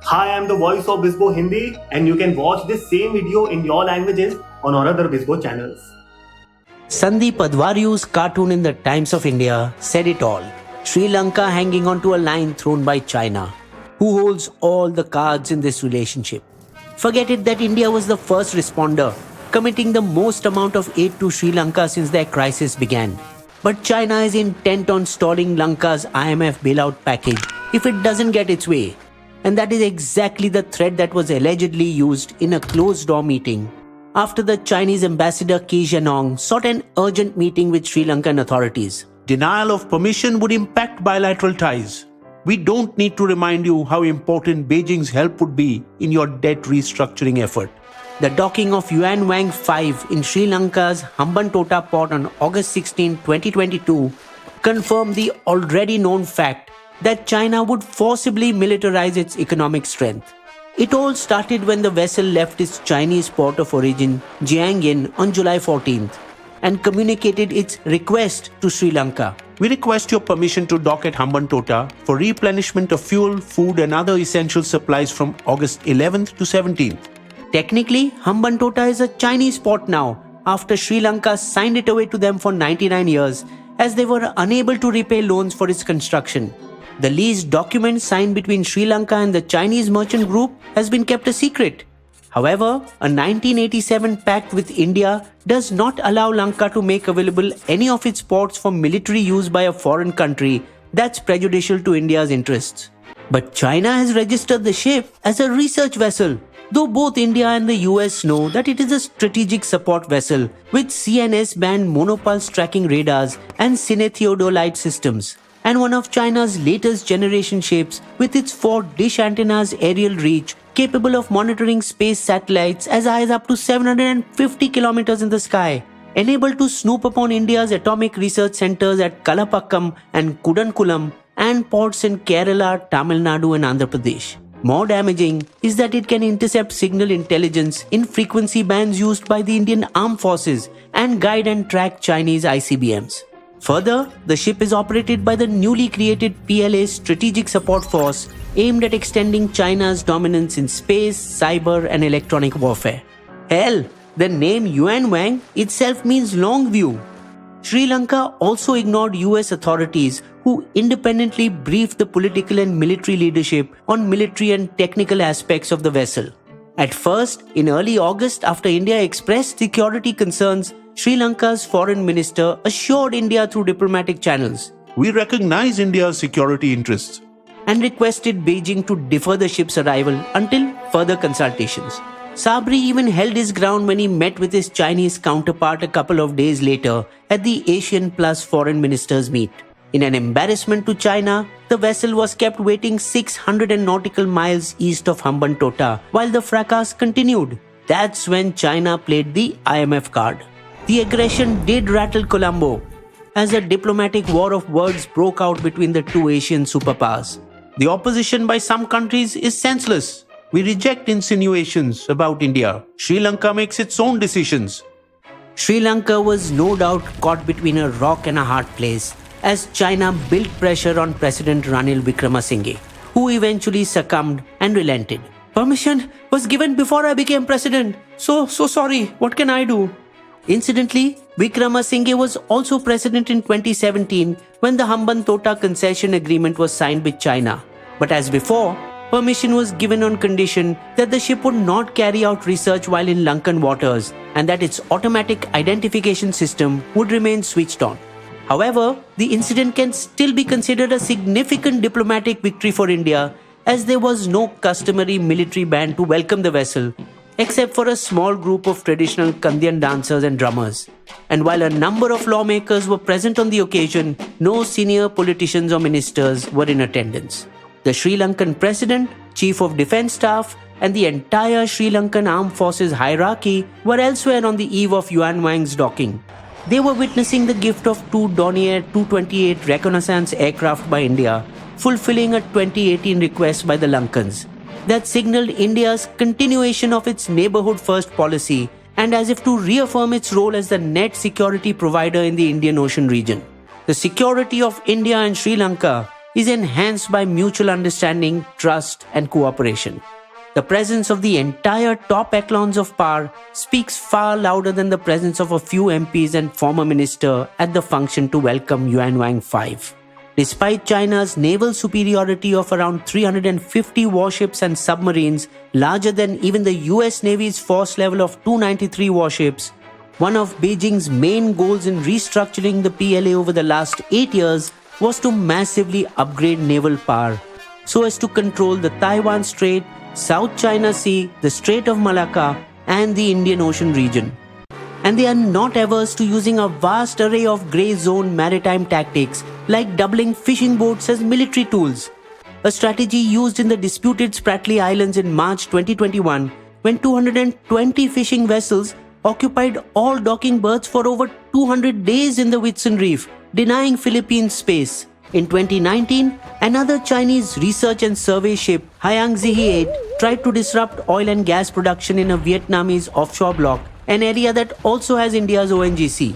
Hi, I'm the voice of Bisbo Hindi, and you can watch this same video in your languages on our other Bisbo channels. Sandeep Advaryu's cartoon in the Times of India said it all. Sri Lanka hanging onto a line thrown by China. Who holds all the cards in this relationship? Forget it that India was the first responder, committing the most amount of aid to Sri Lanka since their crisis began. But China is intent on stalling Lanka's IMF bailout package if it doesn't get its way. And that is exactly the thread that was allegedly used in a closed-door meeting after the Chinese ambassador Qi Zhenong sought an urgent meeting with Sri Lankan authorities. Denial of permission would impact bilateral ties. We don't need to remind you how important Beijing's help would be in your debt restructuring effort. The docking of Yuan Wang 5 in Sri Lanka's Hambantota port on August 16, 2022 confirmed the already known fact that China would forcibly militarize its economic strength. It all started when the vessel left its Chinese port of origin, Jiangyin, on July 14th and communicated its request to Sri Lanka. We request your permission to dock at Hambantota for replenishment of fuel, food and other essential supplies from August 11th to 17th. Technically, Hambantota is a Chinese port now after Sri Lanka signed it away to them for 99 years as they were unable to repay loans for its construction. The lease document signed between Sri Lanka and the Chinese merchant group has been kept a secret. However, a 1987 pact with India does not allow Lanka to make available any of its ports for military use by a foreign country that's prejudicial to India's interests. But China has registered the ship as a research vessel, though both India and the US know that it is a strategic support vessel with CNS-band monopulse tracking radars and cinetheodolite systems, and one of China's latest generation ships with its 4 dish antennas aerial reach capable of monitoring space satellites as high as up to 750 kilometers in the sky, enabled to snoop upon India's atomic research centers at Kalapakkam and Kudankulam and ports in Kerala, Tamil Nadu and Andhra Pradesh. More damaging is that it can intercept signal intelligence in frequency bands used by the Indian Armed Forces and guide and track Chinese ICBMs. Further, the ship is operated by the newly created PLA Strategic Support Force aimed at extending China's dominance in space, cyber and electronic warfare. Hell, the name Yuan Wang itself means long view. Sri Lanka also ignored US authorities who independently briefed the political and military leadership on military and technical aspects of the vessel. At first, in early August, after India expressed security concerns, Sri Lanka's foreign minister assured India through diplomatic channels, "We recognize India's security interests," and requested Beijing to defer the ship's arrival until further consultations. Sabri even held his ground when he met with his Chinese counterpart a couple of days later at the Asian Plus Foreign Ministers meet. In an embarrassment to China, the vessel was kept waiting 600 nautical miles east of Hambantota while the fracas continued. That's when China played the IMF card. The aggression did rattle Colombo as a diplomatic war of words broke out between the two Asian superpowers. The opposition by some countries is senseless. We reject insinuations about India. Sri Lanka makes its own decisions. Sri Lanka was no doubt caught between a rock and a hard place as China built pressure on President Ranil Wickremesinghe, who eventually succumbed and relented. "Permission was given before I became president. So sorry. What can I do?" Incidentally, Wickremesinghe was also president in 2017 when the Hambantota concession agreement was signed with China. But as before, permission was given on condition that the ship would not carry out research while in Lankan waters and that its automatic identification system would remain switched on. However, the incident can still be considered a significant diplomatic victory for India as there was no customary military band to welcome the vessel except for a small group of traditional Kandyan dancers and drummers. And while a number of lawmakers were present on the occasion, no senior politicians or ministers were in attendance. The Sri Lankan President, Chief of Defence Staff, and the entire Sri Lankan Armed Forces hierarchy were elsewhere on the eve of Yuan Wang's docking. They were witnessing the gift of 2 Dornier 228 reconnaissance aircraft by India, fulfilling a 2018 request by the Lankans that signaled India's continuation of its neighborhood-first policy and as if to reaffirm its role as the net security provider in the Indian Ocean region. The security of India and Sri Lanka is enhanced by mutual understanding, trust, and cooperation. The presence of the entire top echelons of power speaks far louder than the presence of a few MPs and former minister at the function to welcome Yuan Wang 5. Despite China's naval superiority of around 350 warships and submarines, larger than even the US Navy's force level of 293 warships, one of Beijing's main goals in restructuring the PLA over the last 8 years was to massively upgrade naval power so as to control the Taiwan Strait, South China Sea, the Strait of Malacca, and the Indian Ocean region. And they are not averse to using a vast array of grey zone maritime tactics like doubling fishing boats as military tools, a strategy used in the disputed Spratly Islands in March 2021 when 220 fishing vessels occupied all docking berths for over 200 days in the Whitsun Reef, denying Philippines space. In 2019, another Chinese research and survey ship, Hyangzi 8, tried to disrupt oil and gas production in a Vietnamese offshore block, an area that also has India's ONGC.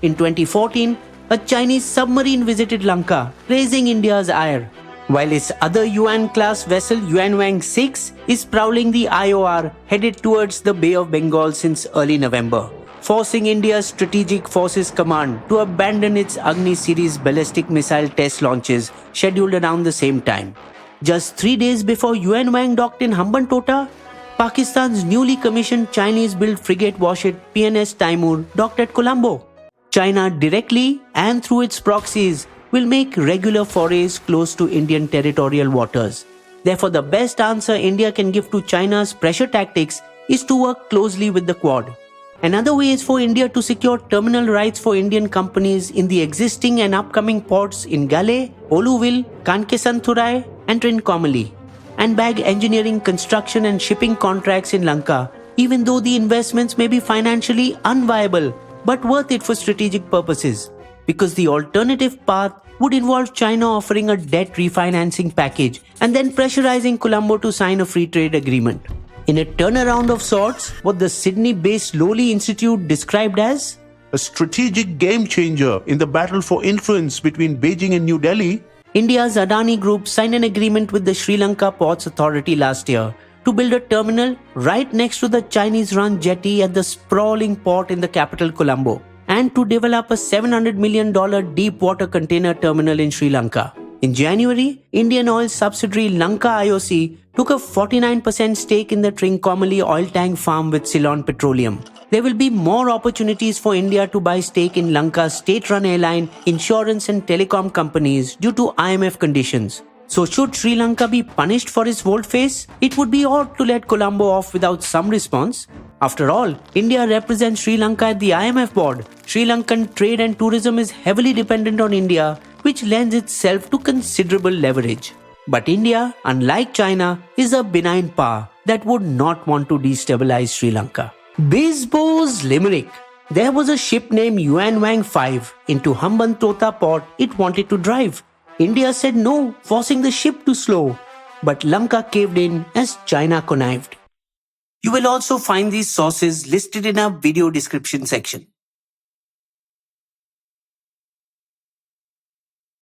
In 2014, a Chinese submarine visited Lanka, raising India's ire, while its other Yuan-class vessel Yuan Wang 6 is prowling the IOR headed towards the Bay of Bengal since early November, forcing India's Strategic Forces Command to abandon its Agni series ballistic missile test launches scheduled around the same time. Just 3 days before Yuan Wang docked in Hambantota, Pakistan's newly commissioned Chinese-built frigate warship PNS Taimur docked at Colombo. China directly and through its proxies will make regular forays close to Indian territorial waters. Therefore, the best answer India can give to China's pressure tactics is to work closely with the Quad. Another way is for India to secure terminal rights for Indian companies in the existing and upcoming ports in Gale, Oluville, Kankesanthurai, and Trincomalee, and bag engineering, construction, and shipping contracts in Lanka, even though the investments may be financially unviable but worth it for strategic purposes, because the alternative path would involve China offering a debt refinancing package and then pressurizing Colombo to sign a free trade agreement. In a turnaround of sorts, what the Sydney-based Lowly Institute described as a strategic game changer in the battle for influence between Beijing and New Delhi, India's Adani Group signed an agreement with the Sri Lanka Ports Authority last year to build a terminal right next to the Chinese-run jetty at the sprawling port in the capital Colombo, and to develop a $700 million deep water container terminal in Sri Lanka. In January, Indian oil subsidiary Lanka IOC took a 49% stake in the Trincomalee oil tank farm with Ceylon Petroleum. There will be more opportunities for India to buy stake in Lanka's state-run airline, insurance and telecom companies due to IMF conditions. So should Sri Lanka be punished for its volte-face? It would be odd to let Colombo off without some response. After all, India represents Sri Lanka at the IMF board. Sri Lankan trade and tourism is heavily dependent on India, which lends itself to considerable leverage. But India, unlike China, is a benign power that would not want to destabilize Sri Lanka. Bisbo's limerick. There was a ship named Yuan Wang 5 into Hambantota port it wanted to drive. India said no, forcing the ship to slow. But Lanka caved in as China connived. You will also find these sources listed in our video description section.